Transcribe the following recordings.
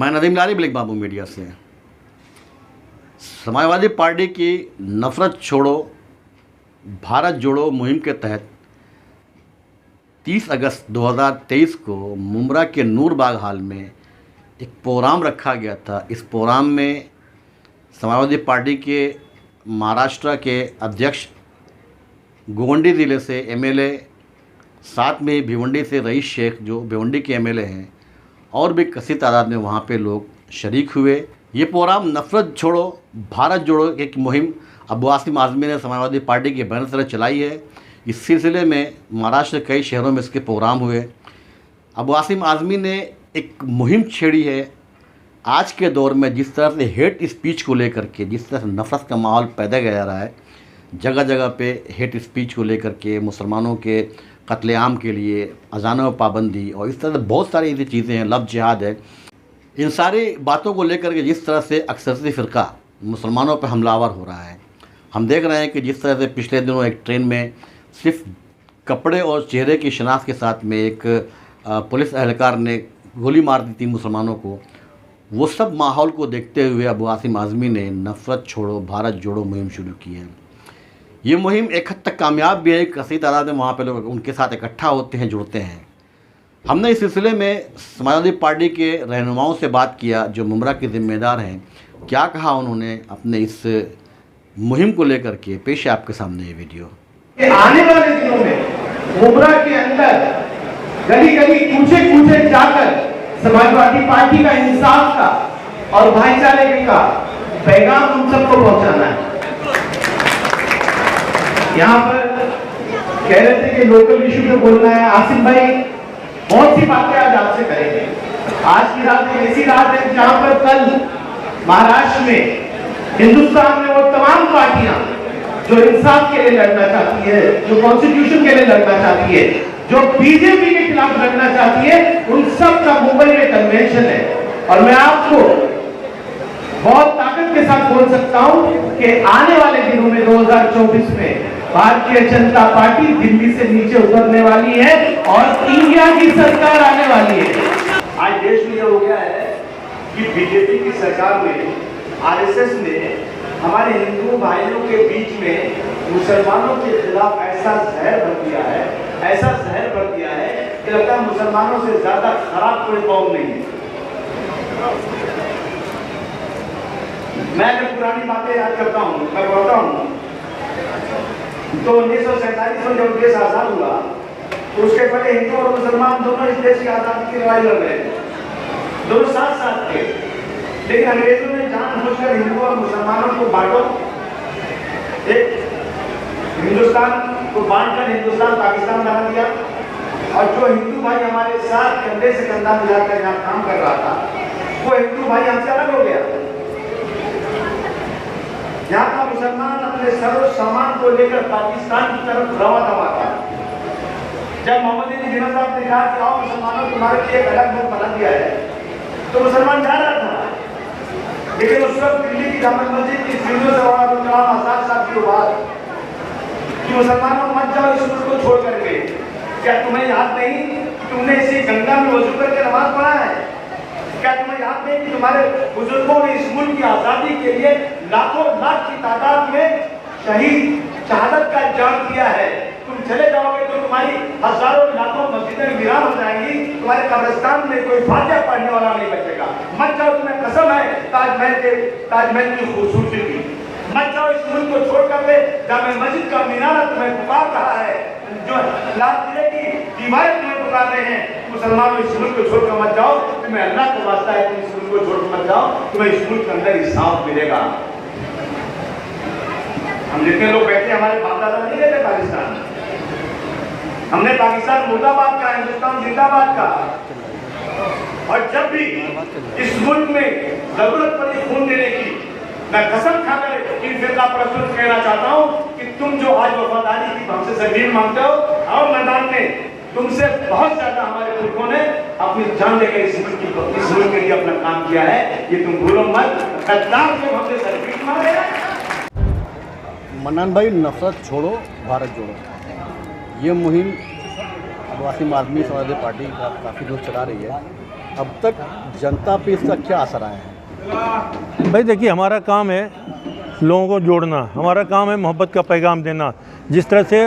मैं नदीम लारी ब्लैक बाबू मीडिया से। समाजवादी पार्टी की नफरत छोड़ो भारत जोड़ो मुहिम के तहत 30 अगस्त 2023 को मुंब्रा के नूरबाग हॉल में एक प्रोग्राम रखा गया था। इस प्रोग्राम में समाजवादी पार्टी के महाराष्ट्र के अध्यक्ष, गोवंडी ज़िले से एमएलए, साथ में भिवंडी से रईस शेख जो भिवंडी के एमएलए हैं, और भी कसी तादाद में वहाँ पे लोग शरीक हुए। ये प्रोग्राम नफरत छोड़ो भारत जोड़ो एक मुहिम अबू आसिम आज़मी ने समाजवादी पार्टी के बैनर से चलाई है। इस सिलसिले में महाराष्ट्र के कई शहरों में इसके प्रोग्राम हुए। अबू आसिम आज़मी ने एक मुहिम छेड़ी है। आज के दौर में जिस तरह से हेट स्पीच को लेकर के जिस तरह से नफरत का माहौल पैदा किया जा रहा है, जगह जगह पे हेट स्पीच को लेकर के मुसलमानों के कत्लेआम के लिए अजानों में पाबंदी और इस तरह से बहुत सारी ऐसी चीज़ें हैं, लफ्ज़ जिहाद है, इन सारी बातों को लेकर के जिस तरह से अक्सरती फ़िरका मुसलमानों पर हमलावर हो रहा है। हम देख रहे हैं कि जिस तरह से पिछले दिनों एक ट्रेन में सिर्फ कपड़े और चेहरे की शनाख्त के साथ में एक पुलिस एहलकार ने गोली मार दी थी मुसलमानों को। वो सब माहौल को देखते हुए अबू आसिम आज़मी ने नफरत छोड़ो भारत जोड़ो मुहिम शुरू की है। ये मुहिम एक हद तक कामयाब भी है। कसी तादाद में वहाँ पे लोग उनके साथ इकट्ठा होते हैं, जुड़ते हैं। हमने इस सिलसिले में समाजवादी पार्टी के रहनुमाओं से बात किया जो मुंब्रा के ज़िम्मेदार हैं। क्या कहा उन्होंने अपने इस मुहिम को लेकर के, पेश है आपके सामने ये वीडियो। आने वाले दिनों में मुंब्रा के अंदर गली गली कूचे कूचे जाकर समाजवादी पार्टी का इंसाफ का और भाईचारे का पैगाम उन सबको पहुंचाना है। यहाँ पर कह रहे थे कि लोकल इशू पे बोलना है। आसिम भाई बहुत सी बातें आज आपसे करेंगे। आज की रात एक ऐसी रात है जहां पर कल महाराष्ट्र में हिंदुस्तान में वो तमाम पार्टियां जो इंसाफ के लिए लड़ना चाहती है, जो कॉन्स्टिट्यूशन के लिए लड़ना चाहती है, जो बीजेपी के खिलाफ लड़ना चाहती है, उन सब का मुंबई में कन्वेंशन है। और मैं आपको बहुत ताकत के साथ बोल सकता हूं कि आने वाले दिनों में 2024 में भारतीय जनता पार्टी दिल्ली से नीचे उतरने वाली है और इंडिया की सरकार आने वाली है। आज देश में यह हो गया है कि बीजेपी की सरकार में आरएसएस ने हमारे हिंदू भाइयों के बीच में मुसलमानों के खिलाफ ऐसा जहर भर दिया है, ऐसा जहर भर दिया है कि लगता है मुसलमानों से ज्यादा खराब कोई कौम नहीं है। मैं जब पुरानी बातें याद करता हूँ, मैं पढ़ता हूँ, तो 1947 में जब देश आजाद हुआ तो उसके पहले हिंदू और मुसलमान दोनों इस देश की आजादी की लड़ाई लड़ रहे थे, दोनों साथ साथ थे। लेकिन अंग्रेजों ने जानबूझकर हिंदू और मुसलमानों को बांटो, एक हिंदुस्तान को बांटकर हिंदुस्तान पाकिस्तान बना दिया। और जो हिंदू भाई हमारे साथ कंधे से कंधा मिलाकर यहाँ काम कर रहा था, वो हिंदू भाई हमसे अलग हो गया। यहाँ का मुसलमान अपने सर्व सामान को लेकर पाकिस्तान की तरफ रवा दवा था। जब मोहम्मद अली जिन्ना साहब ने कहा कि आओ मुसलमानों तुम्हारे लिए एक अलग मुल्क बना दिया है, तो मुसलमान जा रहा था। लेकिन उस वक्त दिल्ली की जामा मस्जिद की सीढ़ियों से कलाम आजाद साहब की बात कि मुसलमानों मत जाओ इस मुल्क को छोड़ करके। क्या तुम्हें याद नहीं तुमने इसी गंगा में वजू करके नमाज पढ़ा है? क्या तुम्हें याद नहीं कि तुम्हारे बुजुर्गों ने इस मुल्क की आजादी के लिए लाखों लाख की तादाद में शहीद शहादत का जान दिया है? तुम चले जाओगे तो तुम्हारी हजारों लाखों मस्जिदें वीरान हो जाएंगी, तुम्हारे कब्रिस्तान में कोई फातिहा पढ़ने वाला नहीं बचेगा। मत जाओ, तुम्हें कसम है ताजमहल की खूबसूरती की। मत जाओ, इस मुल्क को छोड़कर के जामे मस्जिद का मीनारा तुम्हें पुकार रहा है, जो लाल किले की दीवारें तुम्हें पुकार रहे हैं। मुसलमानों इस मुल्क को छोड़कर मत जाओ, तुम्हें अल्लाह का वास्ता है, तुम इस मुल्क को छोड़कर मत जाओ, तुम्हें इस मुल्क के अंदर इंसाफ मिलेगा। हम जितने लोग बैठे हमारे बाप दादा नहीं रहते पाकिस्तान, हमने पाकिस्तान मुर्दाबाद का, हिंदुस्तान जिंदाबाद का। और जब भी इस मुल्क में जरूरत पड़ी खून देने की, मैं कसम खाकर इन फिरका परस्तों कहना चाहता हूं कि तुम जो आज वफादारी की हमसे जमीन मांगते हो, और मैदान में तुमसे बहुत ज्यादा हमारे पुरखों ने अपनी जान देकर इस मुल्क के लिए अपना काम किया है, ये तुम भूलो मत। कद्दार को हमसे सर्टिफिकेट मांगेगा। मन्नान भाई, नफरत छोड़ो भारत जोड़ो, ये मुहिम अबू आसिम आज़मी समाजवादी पार्टी का काफ़ी दूर चला रही है। अब तक जनता पे इसका क्या असर आया है? भाई देखिए, हमारा काम है लोगों को जोड़ना, हमारा काम है मोहब्बत का पैगाम देना। जिस तरह से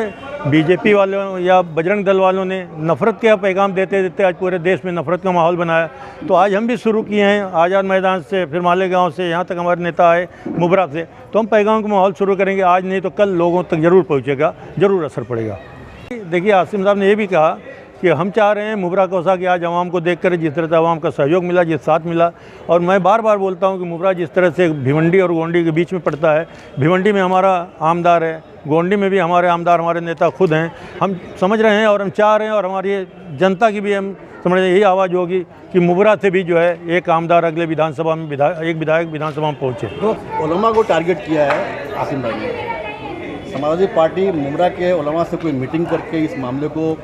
बीजेपी वालों या बजरंग दल वालों ने नफ़रत का पैगाम देते देते आज पूरे देश में नफ़रत का माहौल बनाया, तो आज हम भी शुरू किए हैं आज़ाद मैदान से, फिर मालेगांव से, यहाँ तक हमारे नेता आए मुबरा से, तो हम पैगाम का माहौल शुरू करेंगे। आज नहीं तो कल लोगों तक ज़रूर पहुँचेगा, ज़रूर असर पड़ेगा। देखिए, आसिम साहब ने ये भी कहा कि हम चाह रहे हैं मुबरा कौसा कि आज आवाम को देख कर जिस तरह से आवाम का सहयोग मिला, जिस साथ मिला, और मैं बार बार बोलता हूं कि मुबरा जिस तरह से भिवंडी और गोंडी के बीच में पड़ता है, भिवंडी में हमारा आमदार है, गोंडी में भी हमारे आमदार, हमारे नेता खुद हैं। हम समझ रहे हैं और हम चाह रहे हैं, और हमारी जनता की भी हम समझ रहे हैं, यही आवाज़ होगी कि मुबरा से भी जो है एक आमदार अगले विधानसभा में एक विधायक विधानसभा में पहुँचे। तो उलमा को टारगेट किया है आसिम भाई ने। समाजवादी पार्टी मुबरा के उलमा से कोई मीटिंग करके इस मामले को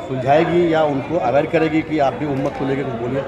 सुलझाएगी या उनको अवेयर करेगी कि आप भी उम्मत को लेकर कुछ बोलिए?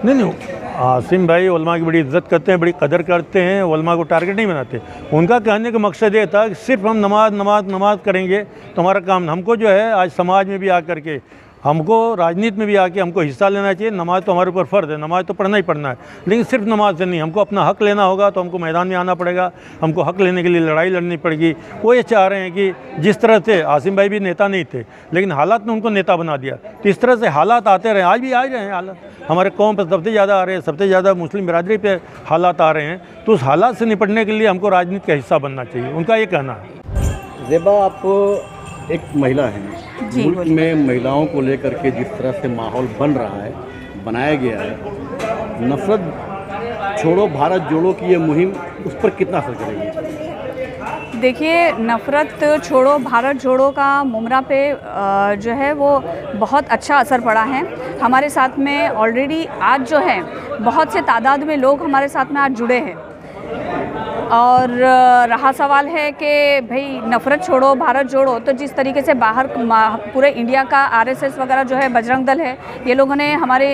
नहीं, आसिम भाई उलमा की बड़ी इज्जत करते हैं, बड़ी कदर करते हैं, उलमा को टारगेट नहीं बनाते। उनका कहने का मकसद ये था कि सिर्फ हम नमाज करेंगे तो हमारा काम, हमको जो है आज समाज में भी आकर के, हमको राजनीति में भी आके हमको हिस्सा लेना चाहिए। नमाज तो हमारे ऊपर फ़र्ज़ है, नमाज तो पढ़ना ही पढ़ना है, लेकिन सिर्फ नमाज से नहीं, हमको अपना हक़ लेना होगा तो हमको मैदान में आना पड़ेगा, हमको हक़ लेने के लिए लड़ाई लड़नी पड़ेगी। वो ये चाह रहे हैं कि जिस तरह से आसिम भाई भी नेता नहीं थे, लेकिन हालात ने उनको नेता बना दिया, तो इस तरह से हालात आते रहे, आज भी आ रहे हैं हालात, हमारे कौम पर सबसे ज़्यादा आ रहे हैं, सबसे ज़्यादा मुस्लिम बिरादरी पे हालात आ रहे हैं, तो उस हालात से निपटने के लिए हमको राजनीति का हिस्सा बनना चाहिए, उनका ये कहना है। ज़ेबा, आप एक महिला हैं, मुल्क में महिलाओं को लेकर के जिस तरह से माहौल बन रहा है, बनाया गया है, नफरत छोड़ो भारत जोड़ो की ये मुहिम, उस पर कितना असर करेगी? देखिए, नफ़रत छोड़ो भारत जोड़ो का मुमरा पे जो है वो बहुत अच्छा असर पड़ा है। हमारे साथ में ऑलरेडी आज जो है बहुत से तादाद में लोग हमारे साथ में आज जुड़े हैं। और रहा सवाल है कि भाई नफ़रत छोड़ो भारत जोड़ो, तो जिस तरीके से बाहर पूरे इंडिया का आरएसएस वगैरह जो है, बजरंग दल है, ये लोगों ने हमारे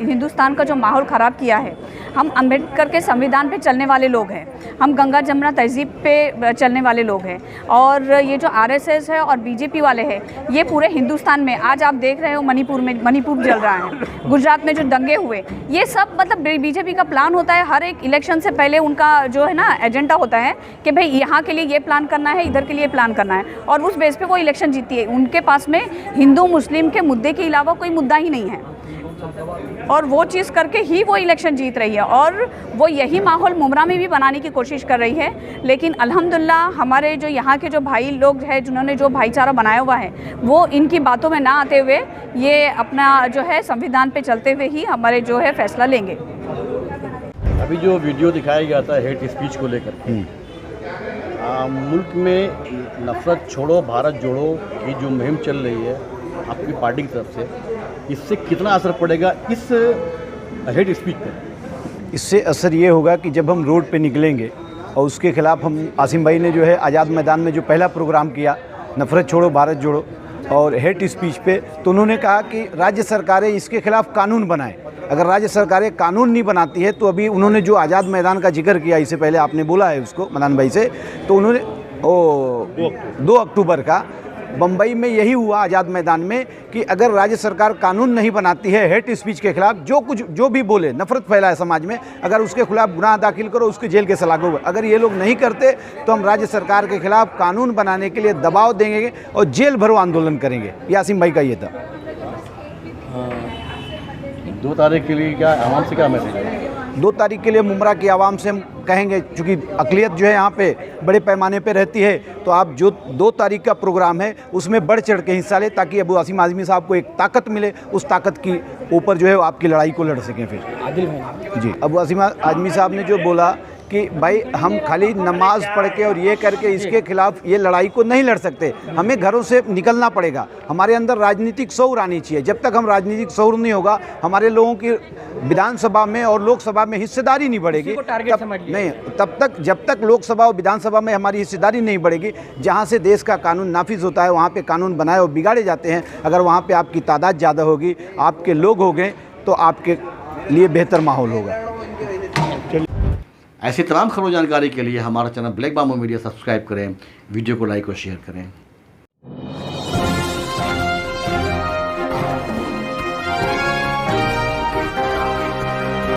हिंदुस्तान का जो माहौल ख़राब किया है। हम अम्बेडकर के संविधान पे चलने वाले लोग हैं, हम गंगा जमुना तहज़ीब पे चलने वाले लोग हैं, और ये जो आरएसएस है और बीजेपी वाले हैं, ये पूरे हिंदुस्तान में आज आप देख रहे हो मणिपुर जल रहा है, गुजरात में जो दंगे हुए, ये सब मतलब बीजेपी का प्लान होता है। हर एक इलेक्शन से पहले उनका जो है ना एजेंडा होता है कि भाई यहाँ के लिए ये प्लान करना है, इधर के लिए प्लान करना है, और उस बेस पे वो इलेक्शन जीती है। उनके पास में हिंदू मुस्लिम के मुद्दे के अलावा कोई मुद्दा ही नहीं है, और वो चीज़ करके ही वो इलेक्शन जीत रही है, और वो यही माहौल मुमरा में भी बनाने की कोशिश कर रही है। लेकिन अल्हम्दुलिल्लाह हमारे जो यहाँ के जो भाई लोग हैं, जिन्होंने जो भाईचारा बनाया हुआ है, वो इनकी बातों में ना आते हुए ये अपना जो है संविधान पे चलते हुए ही हमारे जो है फैसला लेंगे। अभी जो वीडियो दिखाया गया था हेट स्पीच को लेकर, मुल्क में नफ़रत छोड़ो भारत जोड़ो की जो मुहिम चल रही है आपकी पार्टी की तरफ से, इससे कितना असर पड़ेगा इस हेट स्पीच पर? इससे असर ये होगा कि जब हम रोड पे निकलेंगे और उसके ख़िलाफ़ हम, आसिम भाई ने जो है आज़ाद मैदान में जो पहला प्रोग्राम किया नफ़रत छोड़ो भारत जोड़ो और हेट स्पीच पे, तो उन्होंने कहा कि राज्य सरकारें इसके ख़िलाफ़ कानून बनाएं। अगर राज्य सरकारें कानून नहीं बनाती है तो अभी उन्होंने जो आज़ाद मैदान का जिक्र किया, इससे पहले आपने बोला है उसको मनान भाई से, तो उन्होंने 2 अक्टूबर का बम्बई में यही हुआ आज़ाद मैदान में कि अगर राज्य सरकार कानून नहीं बनाती है हेट स्पीच के खिलाफ, जो भी बोले नफरत फैलाए समाज में, अगर उसके खिलाफ गुनाह दाखिल करो, उसके जेल के सलाखों पर। अगर ये लोग नहीं करते तो हम राज्य सरकार के खिलाफ कानून बनाने के लिए दबाव देंगे और जेल भरो आंदोलन करेंगे। यासीम भाई का ये था। 2 तारीख के लिए क्या आवाम से क्या मैसेज है? 2 तारीख के लिए मुमरा की आवाम से हम कहेंगे, चूँकि अक़लियत जो है यहाँ पे बड़े पैमाने पे रहती है, तो आप जो 2 तारीख का प्रोग्राम है उसमें बढ़ चढ़ के हिस्सा लें, ताकि अबू आसिम आज़मी साहब को एक ताकत मिले, उस ताकत की ऊपर जो है आपकी लड़ाई को लड़ सकें। फिर जी, अबू आसिम आज़मी साहब ने जो बोला कि भाई हम खाली नमाज पढ़ के और ये करके इसके खिलाफ ये लड़ाई को नहीं लड़ सकते, हमें घरों से निकलना पड़ेगा, हमारे अंदर राजनीतिक शऊर आनी चाहिए। जब तक हम राजनीतिक शऊर नहीं होगा, हमारे लोगों की विधानसभा में और लोकसभा में हिस्सेदारी नहीं बढ़ेगी, तब तक जब तक लोकसभा और विधानसभा में हमारी हिस्सेदारी नहीं बढ़ेगी, जहाँ से देश का कानून नाफिज होता है वहाँ पे कानून बनाए और बिगाड़े जाते हैं। अगर वहाँ पे आपकी तादाद ज़्यादा होगी, आपके लोग होंगे, तो आपके लिए बेहतर माहौल होगा। ऐसी तमाम खबरों जानकारी के लिए हमारा channel black bamboo media subscribe करें, वीडियो को लाइक और शेयर करें।